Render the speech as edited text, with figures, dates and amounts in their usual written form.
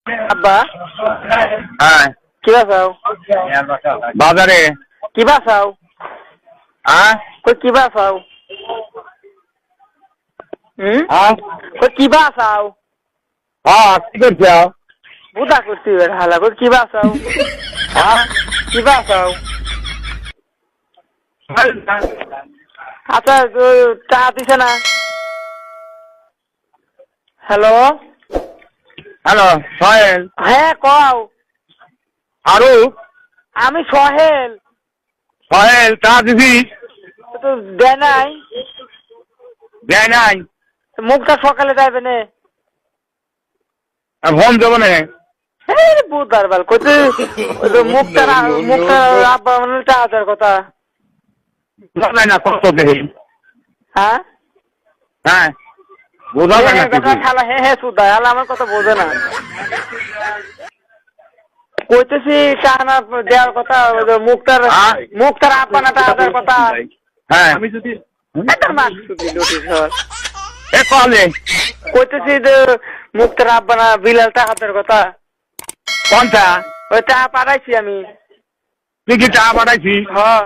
আব্বা হ্যাঁ কি বাসাও বাজারে কি বাসাও হ্যাঁ কই কি বাসাও হ্যাঁ কই কি বাসাও হ্যাঁ কি করছো বুদা করছি হালা কই কি বাসাও হ্যাঁ কি বাসাও আচ্ছা চা দিছে না হ্যালো হ্যালো সোহেল হ্যাঁ কও আরু আমি সোহেল সোহেল চা দিবি তো দেয় নাই দেয় নাই মুখটা সকালে যাইবে না ফোন দেবো না বুধার বাল কত মুখটা আব্বা মানে টাকার কথা জানাই না কত দেহি হ্যাঁ হ্যাঁ বোঝা যায় না কিছু খালা হ্যাঁ হ্যাঁ সুদা হালা আমার কথা বোঝে না কইতেছি কাহানা দেওয়ার কথা মুখটার আব্বা না টাকার কথা হ্যাঁ আমি যদি এ কলে কইতেছি যে মুখটার আব্বা না বিলাল টাকার কথা কোনটা ওই টাকা পাঠাইছি আমি তুই কি চা পাঠাইছি হ্যাঁ